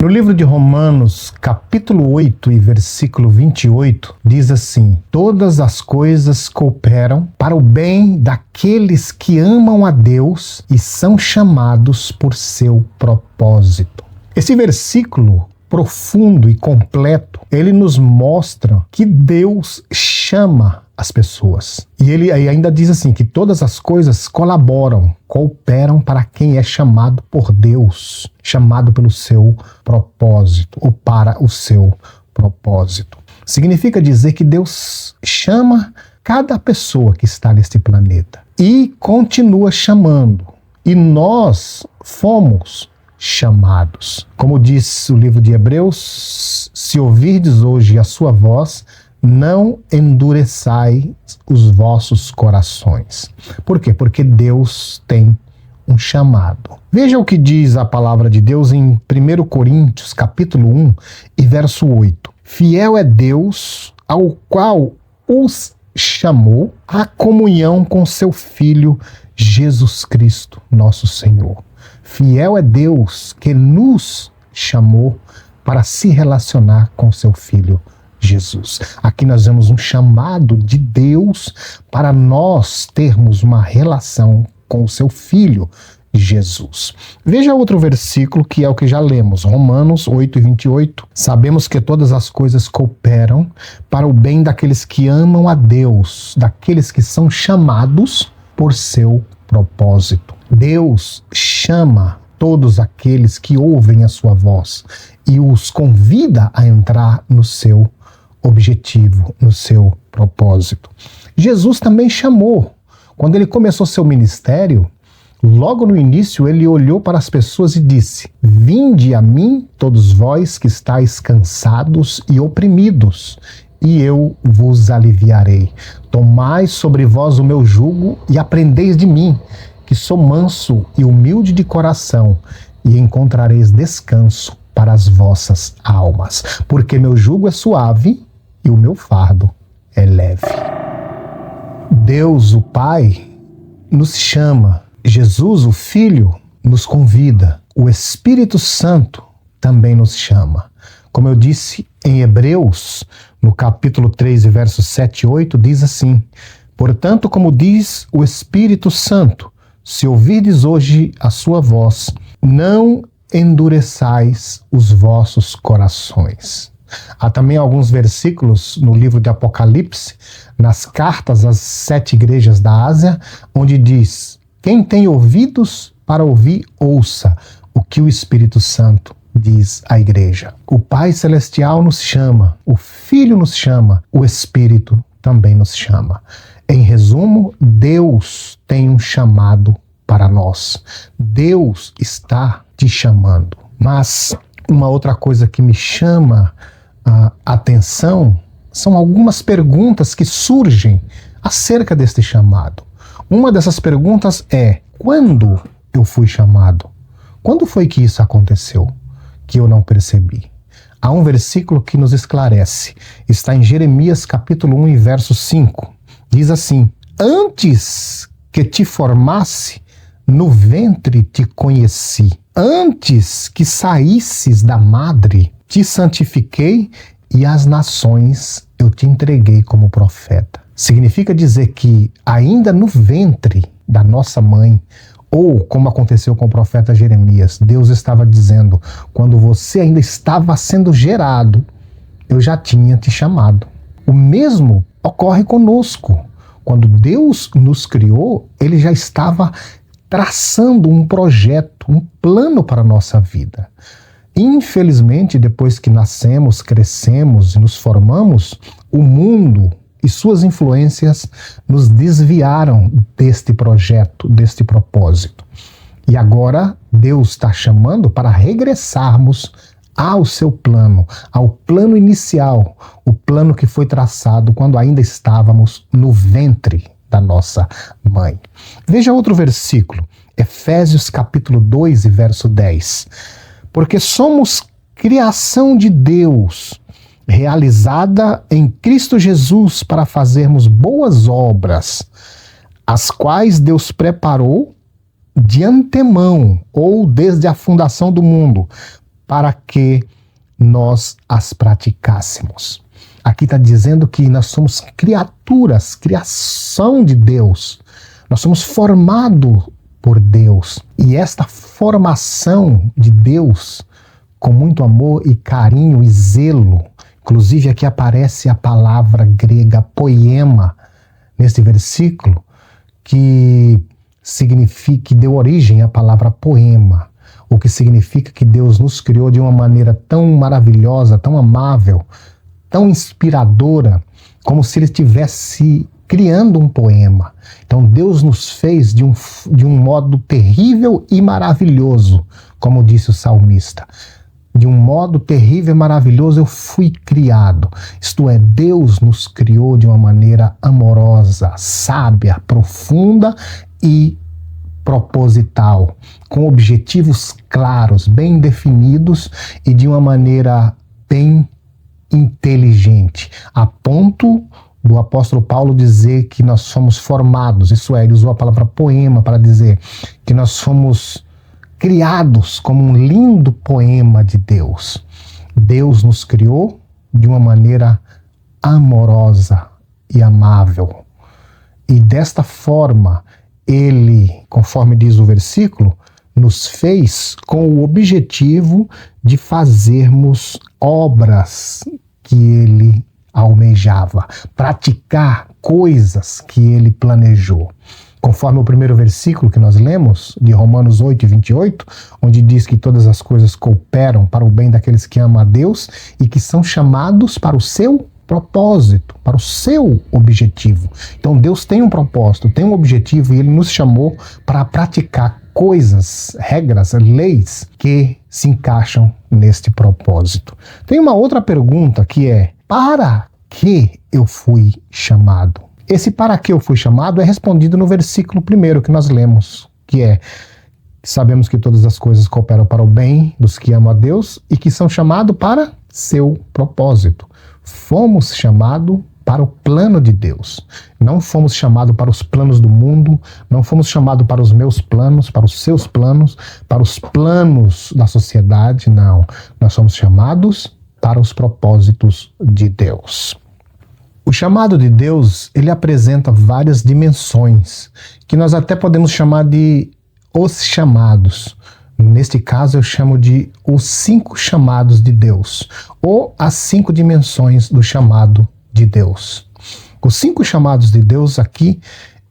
No livro de Romanos, capítulo 8 e versículo 28, diz assim: todas as coisas cooperam para o bem daqueles que amam a Deus e são chamados por seu propósito. Esse versículo profundo e completo, ele nos mostra que Deus chama as pessoas. E ele ainda diz assim, que todas as coisas cooperam para quem é chamado por Deus, chamado pelo seu propósito, ou para o seu propósito. Significa dizer que Deus chama cada pessoa que está neste planeta e continua chamando. E nós fomos chamados. Como diz o livro de Hebreus, se ouvirdes hoje a sua voz, não endureçais os vossos corações. Por quê? Porque Deus tem um chamado. Veja o que diz a palavra de Deus em 1 Coríntios, capítulo 1 e verso 8. Fiel é Deus, ao qual os chamou à comunhão com seu Filho Jesus Cristo, nosso Senhor. Fiel é Deus que nos chamou para se relacionar com seu Filho Jesus. Aqui nós vemos um chamado de Deus para nós termos uma relação com o seu Filho Jesus. Veja outro versículo que é o que já lemos, Romanos 8 e 28. Sabemos que todas as coisas cooperam para o bem daqueles que amam a Deus, daqueles que são chamados por seu propósito. Deus chama todos aqueles que ouvem a sua voz e os convida a entrar no seu objetivo, no seu propósito. Jesus também chamou. Quando ele começou seu ministério, logo no início ele olhou para as pessoas e disse: vinde a mim, todos vós que estáis cansados e oprimidos, e eu vos aliviarei. Tomai sobre vós o meu jugo e aprendeis de mim, que sou manso e humilde de coração, e encontrareis descanso para as vossas almas. Porque meu jugo é suave e o meu fardo é leve. Deus, o Pai, nos chama. Jesus, o Filho, nos convida. O Espírito Santo também nos chama. Como eu disse em Hebreus, no capítulo 3, versos 7 e 8, diz assim: portanto, como diz o Espírito Santo, se ouvirdes hoje a sua voz, não endureçais os vossos corações. Há também alguns versículos no livro de Apocalipse, nas cartas às 7 igrejas da Ásia, onde diz: quem tem ouvidos para ouvir, ouça o que o Espírito Santo diz à igreja. O Pai Celestial nos chama, o Filho nos chama, o Espírito também nos chama. Em resumo, Deus tem um chamado para nós. Deus está te chamando. Mas uma outra coisa que me chama a atenção são algumas perguntas que surgem acerca deste chamado. Uma dessas perguntas é: quando eu fui chamado? Quando foi que isso aconteceu, que eu não percebi? Há um versículo que nos esclarece. Está em Jeremias capítulo 1 e verso 5. Diz assim: antes que te formasse, no ventre te conheci. Antes que saísses da madre, te santifiquei, e às nações eu te entreguei como profeta. Significa dizer que ainda no ventre da nossa mãe, ou como aconteceu com o profeta Jeremias, Deus estava dizendo: quando você ainda estava sendo gerado, eu já tinha te chamado. O mesmo ocorre conosco. Quando Deus nos criou, Ele já estava traçando um projeto, um plano para a nossa vida. Infelizmente, depois que nascemos, crescemos e nos formamos, o mundo e suas influências nos desviaram deste projeto, deste propósito. E agora Deus está chamando para regressarmos ao seu plano, ao plano inicial, o plano que foi traçado quando ainda estávamos no ventre da nossa mãe. Veja outro versículo, Efésios capítulo 2 e verso 10. Porque somos criação de Deus, realizada em Cristo Jesus para fazermos boas obras, as quais Deus preparou de antemão, ou desde a fundação do mundo, para que nós as praticássemos. Aqui está dizendo que nós somos criaturas, criação de Deus. Nós somos formados por Deus. E esta formação de Deus, com muito amor e carinho e zelo, inclusive aqui aparece a palavra grega poema, neste versículo, que significa, que deu origem à palavra poema, o que significa que Deus nos criou de uma maneira tão maravilhosa, tão amável, tão inspiradora, como se Ele estivesse criando um poema. Então Deus nos fez de um modo terrível e maravilhoso, como disse o salmista. De um modo terrível e maravilhoso eu fui criado. Isto é, Deus nos criou de uma maneira amorosa, sábia, profunda e proposital, com objetivos claros, bem definidos e de uma maneira bem inteligente, a ponto do apóstolo Paulo dizer que nós somos formados, isso é, ele usou a palavra poema para dizer que nós somos criados como um lindo poema de Deus. Deus nos criou de uma maneira amorosa e amável. E desta forma, Ele, conforme diz o versículo, nos fez com o objetivo de fazermos obras que Ele almejava, praticar coisas que Ele planejou. Conforme o primeiro versículo que nós lemos, de Romanos 8:28, onde diz que todas as coisas cooperam para o bem daqueles que amam a Deus e que são chamados para o seu propósito, para o seu objetivo. Então Deus tem um propósito, tem um objetivo e Ele nos chamou para praticar coisas, regras, leis que se encaixam neste propósito. Tem uma outra pergunta que é: para que eu fui chamado? Esse para que eu fui chamado é respondido no versículo 1 que nós lemos, que é: sabemos que todas as coisas cooperam para o bem dos que amam a Deus e que são chamados para seu propósito. Fomos chamados para o plano de Deus. Não fomos chamados para os planos do mundo, não fomos chamados para os meus planos, para os seus planos, para os planos da sociedade, não. Nós somos chamados para os propósitos de Deus. O chamado de Deus, ele apresenta várias dimensões, que nós até podemos chamar de os chamados. Neste caso, eu chamo de os 5 chamados de Deus, ou as 5 dimensões do chamado de Deus. Os 5 chamados de Deus aqui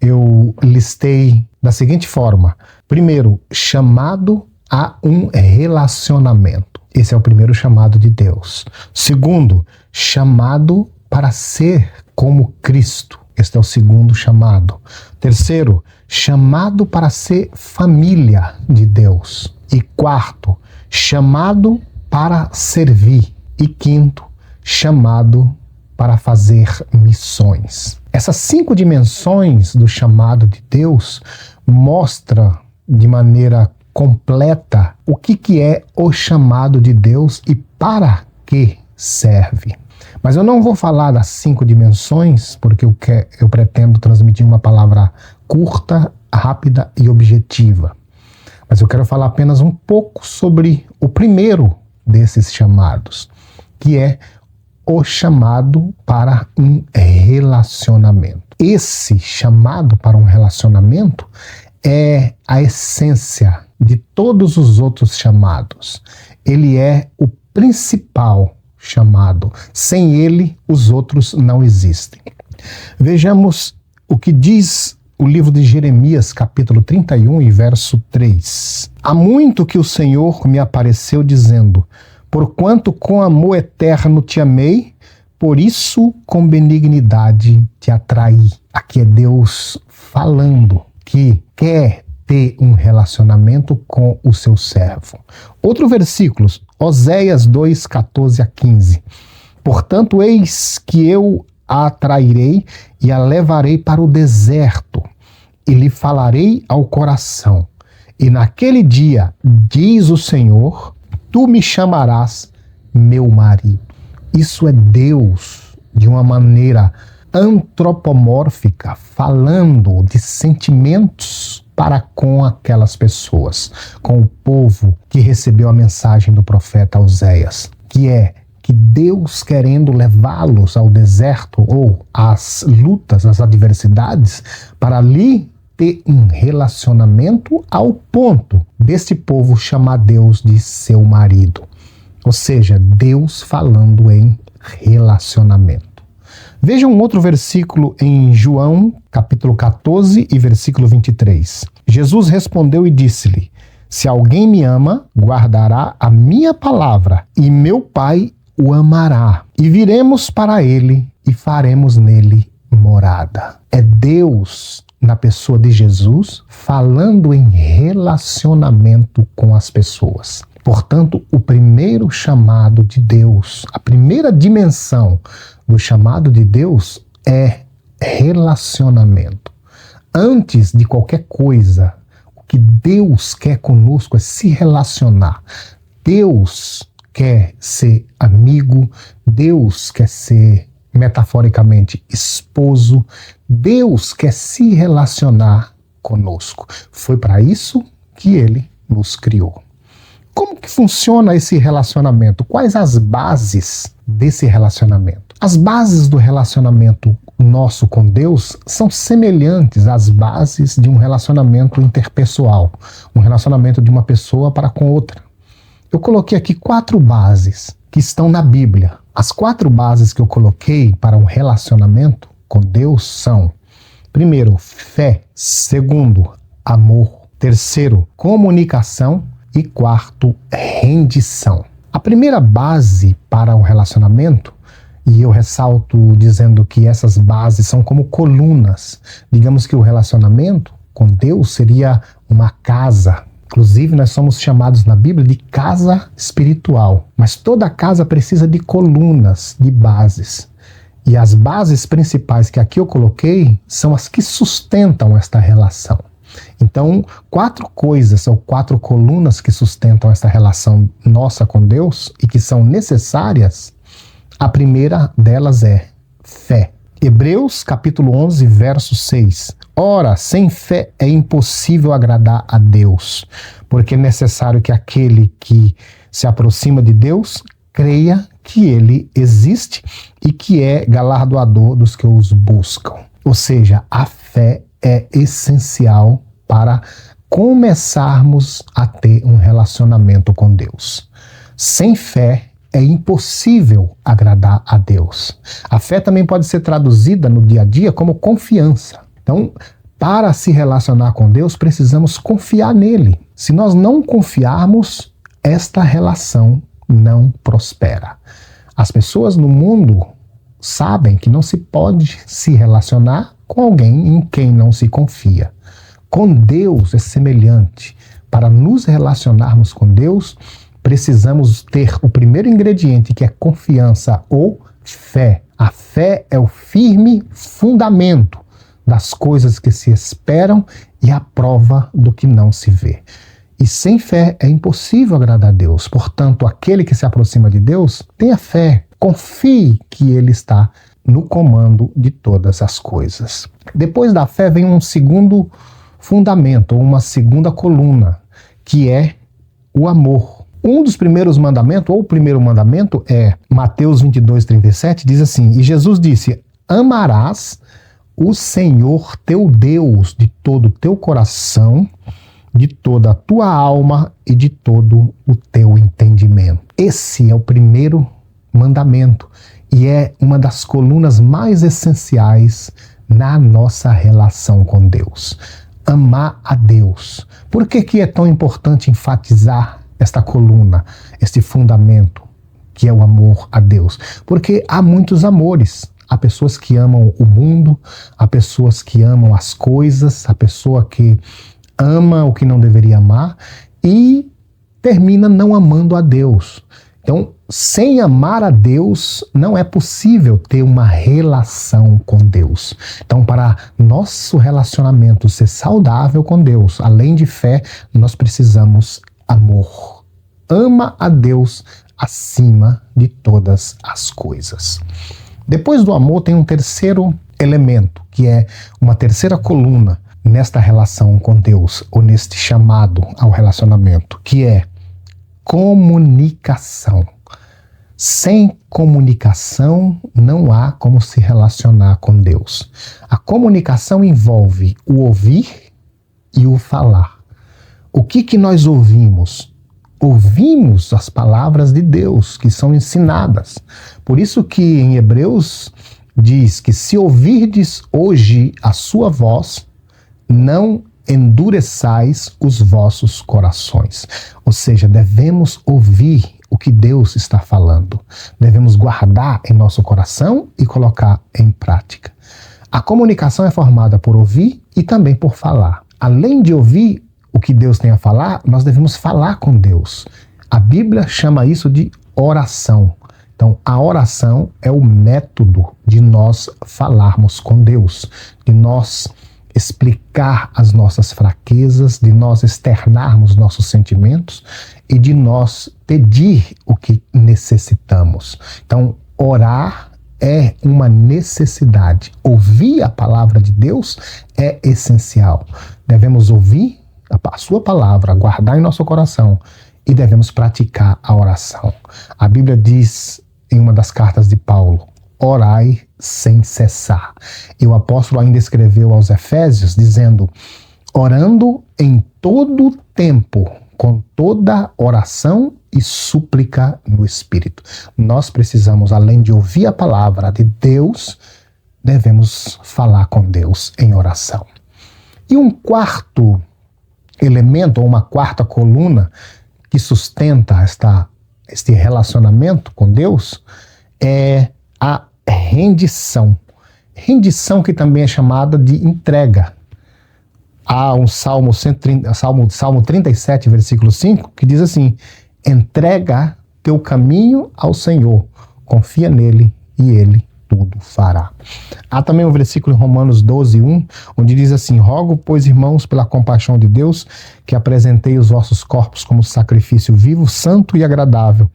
eu listei da seguinte forma. Primeiro, chamado a um relacionamento. Esse é o primeiro chamado de Deus. Segundo, chamado para ser como Cristo. Este é o segundo chamado. Terceiro, chamado para ser família de Deus. E quarto, chamado para servir. E quinto, chamado para fazer missões. Essas 5 dimensões do chamado de Deus mostram de maneira completa o que é o chamado de Deus e para que serve. Mas eu não vou falar das 5 dimensões, porque eu pretendo transmitir uma palavra curta, rápida e objetiva. Mas eu quero falar apenas um pouco sobre o primeiro desses chamados, que é o chamado para um relacionamento. Esse chamado para um relacionamento é a essência de todos os outros chamados. Ele é o principal chamado. Sem ele, os outros não existem. Vejamos o que diz o livro de Jeremias, capítulo 31 e verso 3. Há muito que o Senhor me apareceu dizendo: porquanto com amor eterno te amei, por isso com benignidade te atraí. Aqui é Deus falando que quer ter um relacionamento com o seu servo. Outro versículo, Oséias 2, 14 a 15. Portanto, eis que eu a atrairei e a levarei para o deserto, e lhe falarei ao coração. E naquele dia, diz o Senhor, tu me chamarás meu marido. Isso é Deus, de uma maneira antropomórfica, falando de sentimentos para com aquelas pessoas, com o povo que recebeu a mensagem do profeta Oséias, que é que Deus, querendo levá-los ao deserto ou às lutas, às adversidades, para ali ter um relacionamento ao ponto deste povo chamar Deus de seu marido. Ou seja, Deus falando em relacionamento. Veja um outro versículo em João, capítulo 14 e versículo 23. Jesus respondeu e disse-lhe: se alguém me ama, guardará a minha palavra, e meu Pai o amará, e viremos para ele e faremos nele morada. É Deus, na pessoa de Jesus, falando em relacionamento com as pessoas. Portanto, o primeiro chamado de Deus, a primeira dimensão do chamado de Deus é relacionamento. Antes de qualquer coisa, o que Deus quer conosco é se relacionar. Deus quer ser amigo, Deus quer ser, metaforicamente, esposo, Deus quer se relacionar conosco. Foi para isso que Ele nos criou. Como que funciona esse relacionamento? Quais as bases desse relacionamento? As bases do relacionamento nosso com Deus são semelhantes às bases de um relacionamento interpessoal, um relacionamento de uma pessoa para com outra. Eu coloquei aqui 4 bases que estão na Bíblia. As 4 bases que eu coloquei para um relacionamento com Deus são: primeiro, fé; segundo, amor; terceiro, comunicação; e quarto, rendição. A primeira base para um relacionamento, e eu ressalto dizendo que essas bases são como colunas. Digamos que o relacionamento com Deus seria uma casa. Inclusive, nós somos chamados na Bíblia de casa espiritual. Mas toda casa precisa de colunas, de bases. E as bases principais que aqui eu coloquei são as que sustentam esta relação. Então, 4 coisas ou 4 colunas que sustentam essa relação nossa com Deus e que são necessárias. A primeira delas é fé. Hebreus capítulo 11, verso 6. Ora, sem fé é impossível agradar a Deus, porque é necessário que aquele que se aproxima de Deus creia que Ele existe e que é galardoador dos que os buscam. Ou seja, a fé é essencial para começarmos a ter um relacionamento com Deus. Sem fé é impossível agradar a Deus. A fé também pode ser traduzida no dia a dia como confiança. Então, para se relacionar com Deus, precisamos confiar nele. Se nós não confiarmos, esta relação não prospera. As pessoas no mundo sabem que não se pode se relacionar com alguém em quem não se confia. Com Deus é semelhante. Para nos relacionarmos com Deus, precisamos ter o primeiro ingrediente, que é confiança ou fé. A fé é o firme fundamento das coisas que se esperam e a prova do que não se vê. E sem fé é impossível agradar a Deus. Portanto, aquele que se aproxima de Deus, tenha fé, confie que Ele está no comando de todas as coisas. Depois da fé vem um segundo fundamento, ou uma segunda coluna, que é o amor. Um dos primeiros mandamentos, ou o primeiro mandamento, é Mateus 22, 37, diz assim: e Jesus disse: amarás o Senhor teu Deus de todo o teu coração, de toda a tua alma e de todo o teu entendimento. Esse é o primeiro mandamento e é uma das colunas mais essenciais na nossa relação com Deus. Amar a Deus. Por que é tão importante enfatizar esta coluna, este fundamento, que é o amor a Deus? Porque há muitos amores. Há pessoas que amam o mundo, há pessoas que amam as coisas, há pessoa que ama o que não deveria amar e termina não amando a Deus. Então, sem amar a Deus, não é possível ter uma relação com Deus. Então, para nosso relacionamento ser saudável com Deus, além de fé, nós precisamos amor. Ama a Deus acima de todas as coisas. Depois do amor tem um terceiro elemento, que é uma terceira coluna, nesta relação com Deus, ou neste chamado ao relacionamento, que é comunicação. Sem comunicação não há como se relacionar com Deus. A comunicação envolve o ouvir e o falar. O que nós ouvimos? Ouvimos as palavras de Deus que são ensinadas. Por isso que em Hebreus diz que se ouvirdes hoje a sua voz, não endureçais os vossos corações. Ou seja, devemos ouvir o que Deus está falando. Devemos guardar em nosso coração e colocar em prática. A comunicação é formada por ouvir e também por falar. Além de ouvir o que Deus tem a falar, nós devemos falar com Deus. A Bíblia chama isso de oração. Então, a oração é o método de nós falarmos com Deus, de nós explicar as nossas fraquezas, de nós externarmos nossos sentimentos e de nós pedir o que necessitamos. Então, orar é uma necessidade. Ouvir a palavra de Deus é essencial. Devemos ouvir a sua palavra, guardar em nosso coração e devemos praticar a oração. A Bíblia diz em uma das cartas de Paulo: orai sem cessar. E o apóstolo ainda escreveu aos Efésios dizendo: orando em todo tempo, com toda oração e súplica no Espírito. Nós precisamos, além de ouvir a palavra de Deus, devemos falar com Deus em oração. E um quarto elemento, ou uma quarta coluna que sustenta este relacionamento com Deus é a rendição. Rendição que também é chamada de entrega. Há um Salmo 37, versículo 5, que diz assim: entrega teu caminho ao Senhor, confia nele e ele tudo fará. Há também um versículo em Romanos 12, 1, onde diz assim: rogo, pois, irmãos, pela compaixão de Deus, que apresentei os vossos corpos como sacrifício vivo, santo e agradável.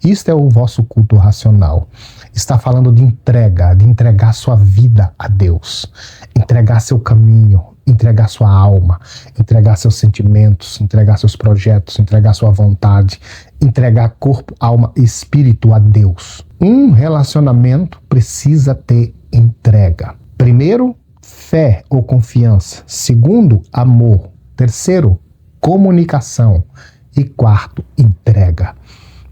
Isto é o vosso culto racional. Está falando de entregar sua vida a Deus, entregar seu caminho, entregar sua alma, entregar seus sentimentos, entregar seus projetos, entregar sua vontade, entregar corpo, alma e espírito a Deus. Um relacionamento precisa ter entrega. Primeiro, fé ou confiança. Segundo, amor. Terceiro, comunicação. E quarto, entrega.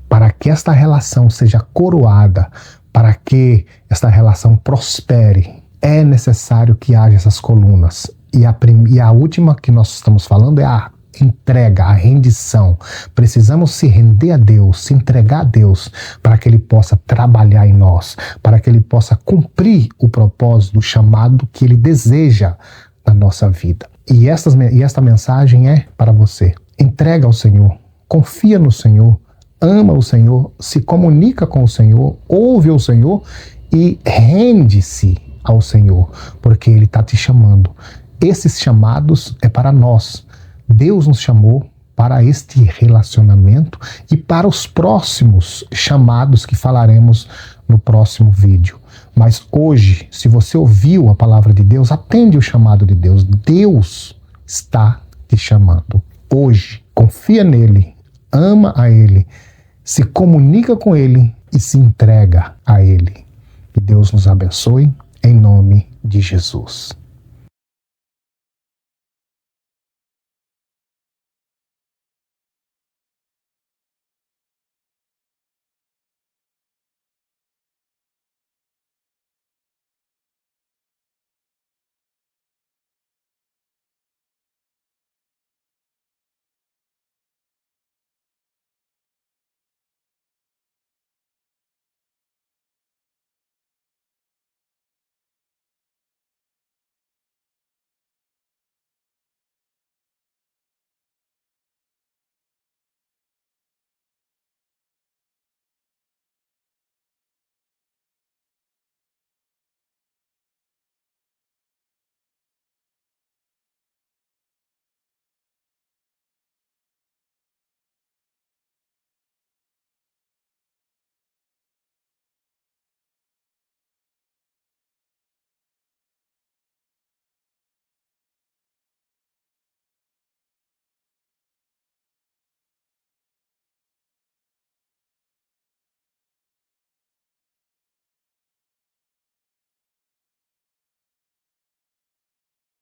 Para que esta relação seja coroada, para que esta relação prospere, é necessário que haja essas colunas. E a última que nós estamos falando é a entrega, a rendição. Precisamos se render a Deus, se entregar a Deus, para que Ele possa trabalhar em nós, para que Ele possa cumprir o propósito, o chamado que Ele deseja na nossa vida. E esta mensagem é para você. Entrega ao Senhor, confia no Senhor, ama o Senhor, se comunica com o Senhor, ouve o Senhor e rende-se ao Senhor, porque Ele está te chamando. Esses chamados é para nós. Deus nos chamou para este relacionamento e para os próximos chamados que falaremos no próximo vídeo. Mas hoje, se você ouviu a palavra de Deus, atende o chamado de Deus. Deus está te chamando. Hoje, confia nele, ama a Ele, se comunica com Ele e se entrega a Ele. Que Deus nos abençoe, em nome de Jesus.